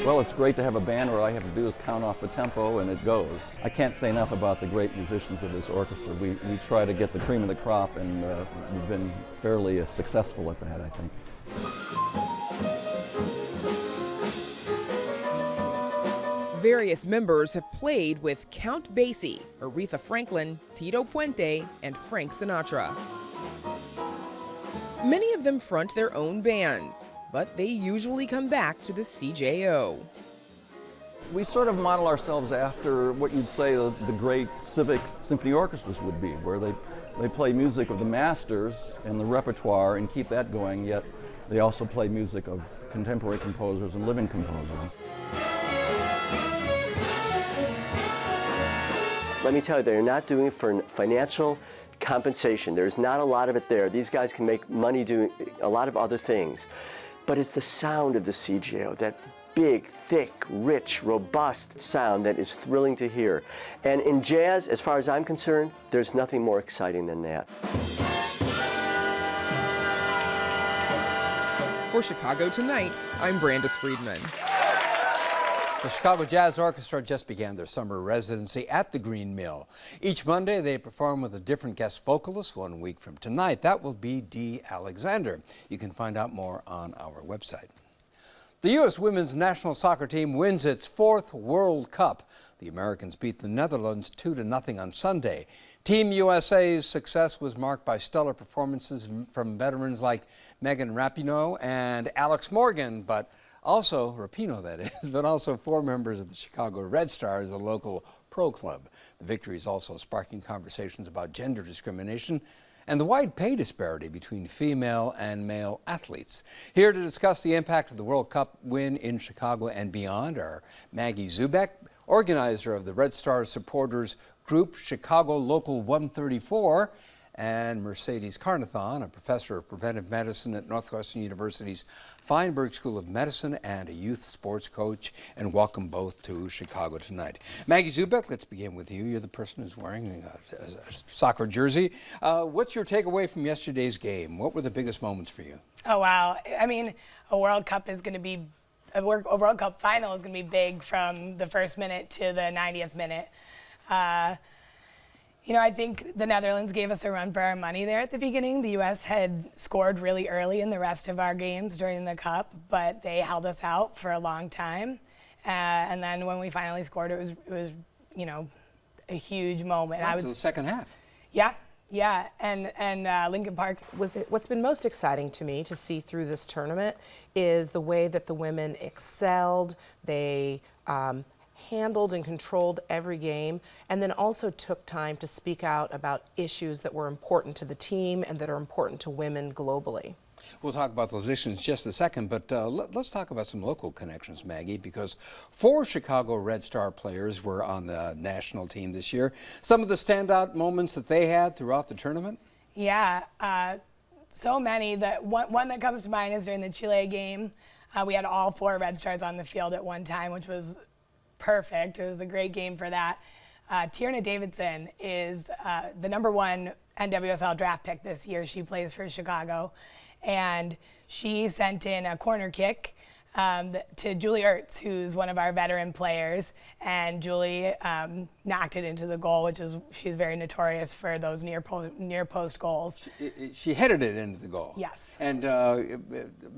Well, it's great to have a band where all I have to do is count off the tempo and it goes. I can't say enough about the great musicians of this orchestra. We try to get the cream of the crop, and we've been fairly successful at that, I think. Various members have played with Count Basie, Aretha Franklin, Tito Puente, and Frank Sinatra. Many of them front their own bands, but they usually come back to the CJO. We sort of model ourselves after what you'd say the great civic symphony orchestras would be, where they play music of the masters and the repertoire and keep that going, yet they also play music of contemporary composers and living composers. Let me tell you, they're not doing it for financial compensation. There's not a lot of it there. These guys can make money doing a lot of other things. But it's the sound of the CJO, that big, thick, rich, robust sound that is thrilling to hear. And in jazz, as far as I'm concerned, there's nothing more exciting than that. For Chicago Tonight, I'm Brandis Friedman. The Chicago Jazz Orchestra just began their summer residency at the Green Mill. Each Monday, they perform with a different guest vocalist. 1 week from tonight, that will be Dee Alexander. You can find out more on our website. The U.S. women's national soccer team wins its 4th World Cup. The Americans beat the Netherlands 2-0 on Sunday. Team USA's success was marked by stellar performances from veterans like Megan Rapinoe and Alex Morgan, but also, Rapinoe that is, but also 4 members of the Chicago Red Stars, the local pro club. The victory is also sparking conversations about gender discrimination and the wide pay disparity between female and male athletes. Here to discuss the impact of the World Cup win in Chicago and beyond are Maggie Zubek, organizer of the Red Stars supporters group Chicago Local 134, and Mercedes Carnathon, a professor of preventive medicine at Northwestern University's Feinberg School of Medicine and a youth sports coach. And welcome both to Chicago tonight. Maggie Zubek, let's begin with you. You're the person who's wearing a soccer jersey. What's your takeaway from yesterday's game? What were the biggest moments for you? Oh, wow. I mean, a World Cup is going to be, a World Cup final is going to be big from the first minute to the 90th minute. You know, I think the Netherlands gave us a run for our money there at the beginning. The U.S. had scored really early in the rest of our games during the Cup, but they held us out for a long time. And then when we finally scored, it was you know, a huge moment. Right to the second half. Yeah. Yeah, and Lincoln Park. What's been most exciting to me to see through this tournament is the way that the women excelled. They handled and controlled every game, and then also took time to speak out about issues that were important to the team and that are important to women globally. We'll talk about those issues in just a second, but let's talk about some local connections, Maggie, because 4 Chicago Red Star players were on the national team this year. Some of the standout moments that they had throughout the tournament? Yeah, so many. One that comes to mind is during the Chile game. We had all 4 Red Stars on the field at one time, which was perfect. It was a great game for that. Tierna Davidson is the #1 NWSL draft pick this year. She plays for Chicago. And she sent in a corner kick to Julie Ertz, who's one of our veteran players, and Julie knocked it into the goal, which is, she's very notorious for those near post goals. She headed it into the goal. Yes. And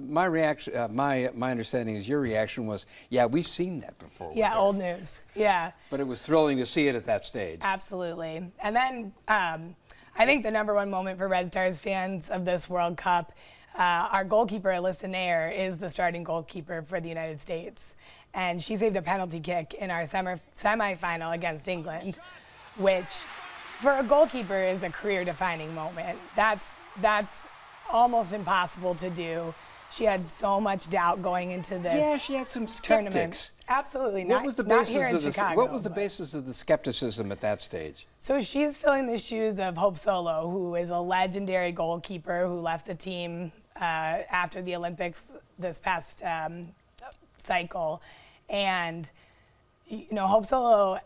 my reaction, my understanding is your reaction was, yeah, we've seen that before. Yeah, old news. Yeah. But it was thrilling to see it at that stage. Absolutely. And then I think the #1 moment for Red Stars fans of this World Cup, our goalkeeper, Alyssa Nair, is the starting goalkeeper for the United States. And she saved a penalty kick in our semifinal against England, which for a goalkeeper is a career-defining moment. That's almost impossible to do. She had so much doubt going into this. Yeah, she had some tournament. skeptics. Absolutely. What was the basis of the skepticism at that stage? So she's filling the shoes of Hope Solo, who is a legendary goalkeeper who left the team after the Olympics this past cycle. And, you know, Hope Solo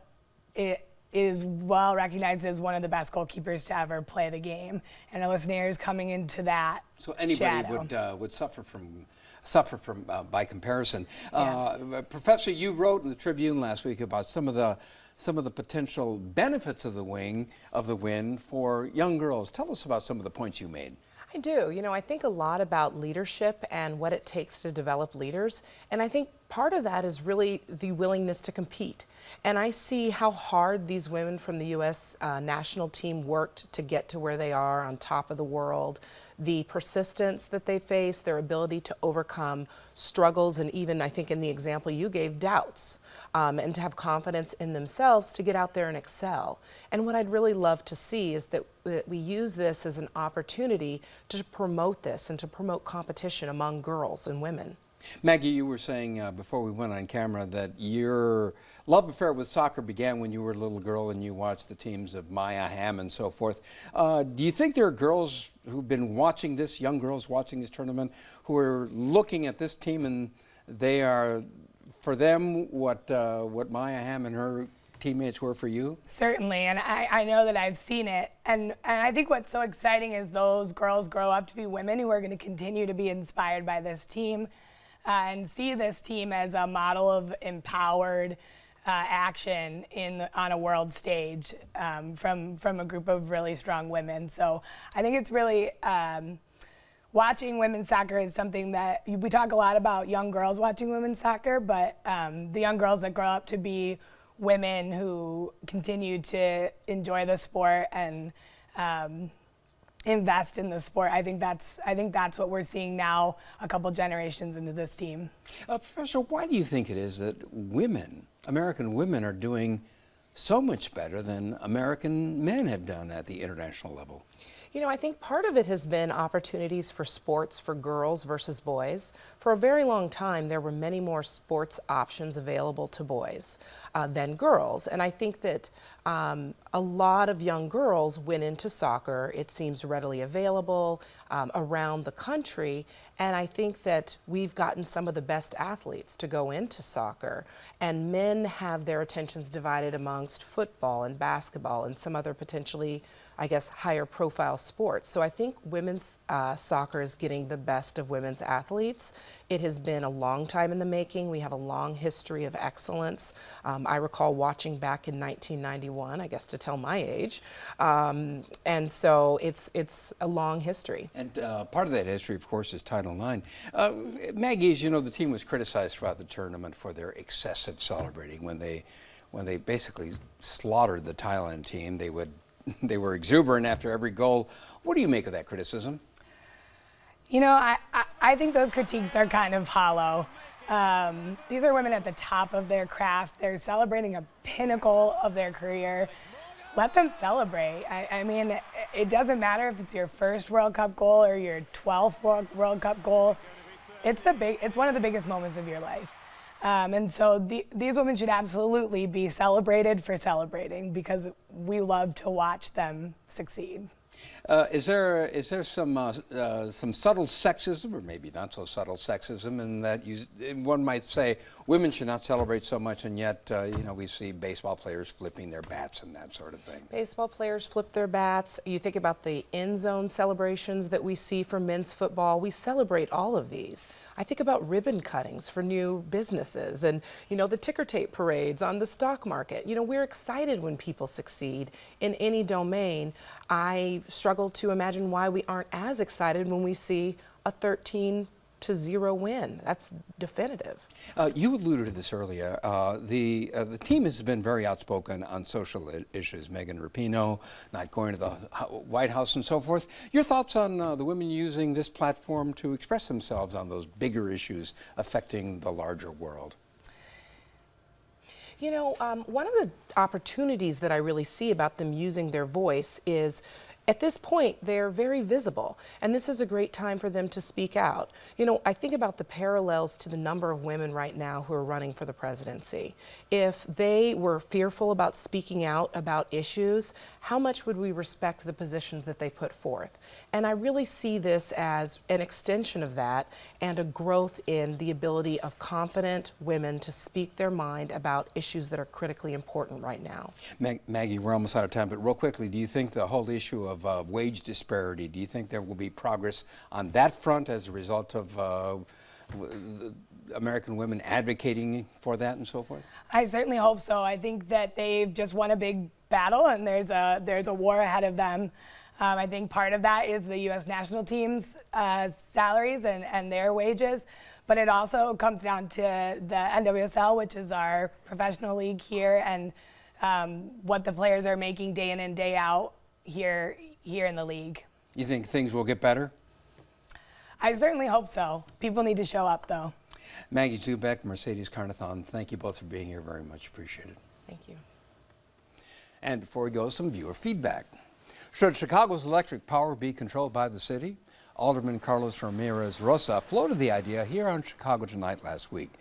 is well recognized as one of the best goalkeepers to ever play the game. And Alyssa Nair is coming into that So anybody shadow. would suffer from by comparison. Yeah. Professor, you wrote in the Tribune last week about some of the potential benefits of the win for young girls. Tell us about some of the points you made. I do. You know, I think a lot about leadership and what it takes to develop leaders. And I think part of that is really the willingness to compete. And I see how hard these women from the U.S. National team worked to get to where they are on top of the world. The persistence that they face, their ability to overcome struggles, and even, I think in the example you gave, doubts, and to have confidence in themselves to get out there and excel. And what I'd really love to see is that we use this as an opportunity to promote this and to promote competition among girls and women. Maggie, you were saying before we went on camera that your love affair with soccer began when you were a little girl and you watched the teams of Maya Hamm and so forth. Do you think there are girls who've been watching this, young girls watching this tournament, who are looking at this team and they are, for them, what Maya Hamm and her teammates were for you? Certainly, and I know that I've seen it. And I think what's so exciting is those girls grow up to be women who are going to continue to be inspired by this team. And see this team as a model of empowered action on a world stage from a group of really strong women. So I think it's really, watching women's soccer is something that, we talk a lot about young girls watching women's soccer, but the young girls that grow up to be women who continue to enjoy the sport and invest in the sport. I think that's what we're seeing now, a couple generations into this team. Professor, why do you think it is that women, American women, are doing so much better than American men have done at the international level? You know, I think part of it has been opportunities for sports for girls versus boys. For a very long time, there were many more sports options available to boys than girls. And I think that a lot of young girls went into soccer. It seems readily available around the country. And I think that we've gotten some of the best athletes to go into soccer. And men have their attentions divided amongst football and basketball and some other potentially, I guess, higher profile sports. So I think women's soccer is getting the best of women's athletes. It has been a long time in the making. We have a long history of excellence. I recall watching back in 1991, I guess to tell my age. And so it's a long history. And part of that history, of course, is Title IX. Maggie, as you know, the team was criticized throughout the tournament for their excessive celebrating. When they basically slaughtered the Thailand team, they were exuberant after every goal. What do you make of that criticism? You know, I think those critiques are kind of hollow. These are women at the top of their craft. They're celebrating a pinnacle of their career. Let them celebrate. I mean, it doesn't matter if it's your first World Cup goal or your 12th World Cup goal. It's one of the biggest moments of your life. And so these women should absolutely be celebrated for celebrating because we love to watch them succeed. Is there some subtle sexism, or maybe not so subtle sexism, in that one might say women should not celebrate so much, and yet we see baseball players flipping their bats and that sort of thing? Baseball players flip their bats. You think about the end zone celebrations that we see for men's football. We celebrate all of these. I think about ribbon cuttings for new businesses and, the ticker tape parades on the stock market. We're excited when people succeed in any domain. I struggle to imagine why we aren't as excited when we see a 13-0 win. That's definitive. You alluded to this earlier. The team has been very outspoken on social issues. Megan Rapinoe not going to the White House and so forth. Your thoughts on the women using this platform to express themselves on those bigger issues affecting the larger world? One of the opportunities that I really see about them using their voice is, at this point, they're very visible, and this is a great time for them to speak out. I think about the parallels to the number of women right now who are running for the presidency. If they were fearful about speaking out about issues, how much would we respect the positions that they put forth? And I really see this as an extension of that and a growth in the ability of confident women to speak their mind about issues that are critically important right now. Maggie, we're almost out of time, but real quickly, do you think the whole issue of wage disparity, do you think there will be progress on that front as a result of American women advocating for that and so forth? I certainly hope so. I think that they've just won a big battle and there's a war ahead of them. I think part of that is the U.S. national team's salaries and their wages, but it also comes down to the NWSL, which is our professional league here, and what the players are making day in and day out here in the league. You think things will get better? I certainly hope so. People need to show up, though. Maggie Zubek, Mercedes Carnathon, thank you both for being here. Very much appreciated. Thank you. And before we go, some viewer feedback. Should Chicago's electric power be controlled by the city? Alderman Carlos Ramirez Rosa floated the idea here on Chicago Tonight last week.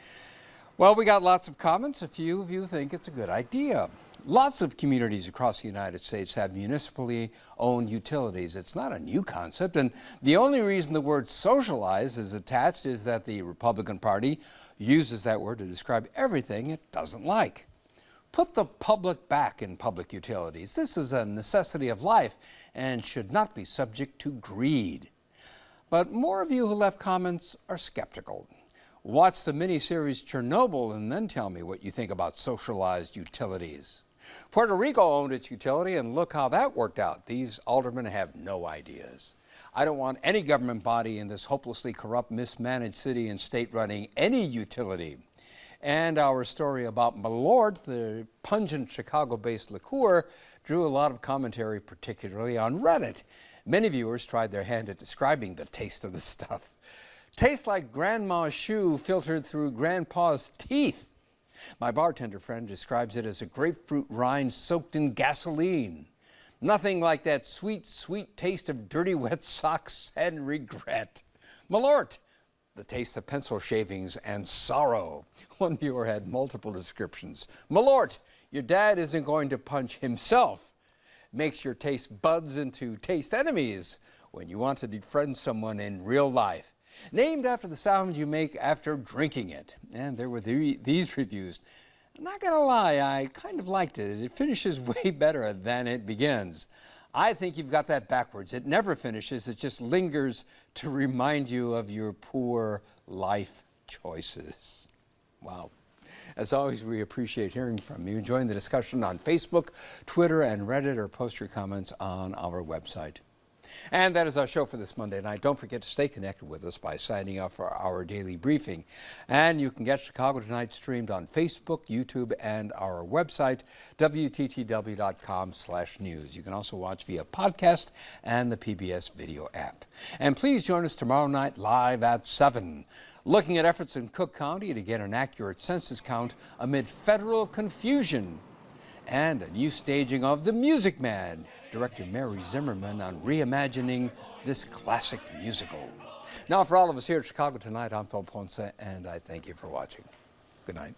Well, we got lots of comments. A few of you think it's a good idea. Lots of communities across the United States have municipally owned utilities. It's not a new concept, and the only reason the word socialize is attached is that the Republican Party uses that word to describe everything it doesn't like. Put the public back in public utilities. This is a necessity of life and should not be subject to greed. But more of you who left comments are skeptical. Watch the miniseries Chernobyl and then tell me what you think about socialized utilities. Puerto Rico owned its utility, and look how that worked out. These aldermen have no ideas. I don't want any government body in this hopelessly corrupt, mismanaged city and state running any utility. And our story about Malort, the pungent Chicago-based liqueur, drew a lot of commentary, particularly on Reddit. Many viewers tried their hand at describing the taste of the stuff. Tastes like grandma's shoe filtered through grandpa's teeth. My bartender friend describes it as a grapefruit rind soaked in gasoline. Nothing like that sweet, sweet taste of dirty, wet socks and regret. Malort, the taste of pencil shavings and sorrow. One viewer had multiple descriptions. Malort, your dad isn't going to punch himself. Makes your taste buds into taste enemies when you want to befriend someone in real life. Named after the sound you make after drinking it. And there were these reviews. I'm not gonna lie, I kind of liked it. It finishes way better than it begins. I think you've got that backwards. It never finishes, it just lingers to remind you of your poor life choices. Wow. As always, we appreciate hearing from you. Join the discussion on Facebook, Twitter, and Reddit, or post your comments on our website. And that is our show for this Monday night. Don't forget to stay connected with us by signing up for our daily briefing. And you can get Chicago Tonight streamed on Facebook, YouTube, and our website, WTTW.com/news. You can also watch via podcast and the PBS video app. And please join us tomorrow night live at 7. Looking at efforts in Cook County to get an accurate census count amid federal confusion. And a new staging of The Music Man, director Mary Zimmerman, on reimagining this classic musical. Now, for all of us here at Chicago Tonight, I'm Phil Ponce, and I thank you for watching. Good night.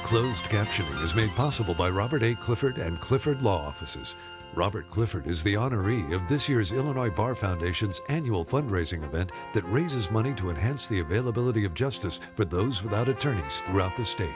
Closed captioning is made possible by Robert A. Clifford and Clifford Law Offices. Robert Clifford is the honoree of this year's Illinois Bar Foundation's annual fundraising event that raises money to enhance the availability of justice for those without attorneys throughout the state.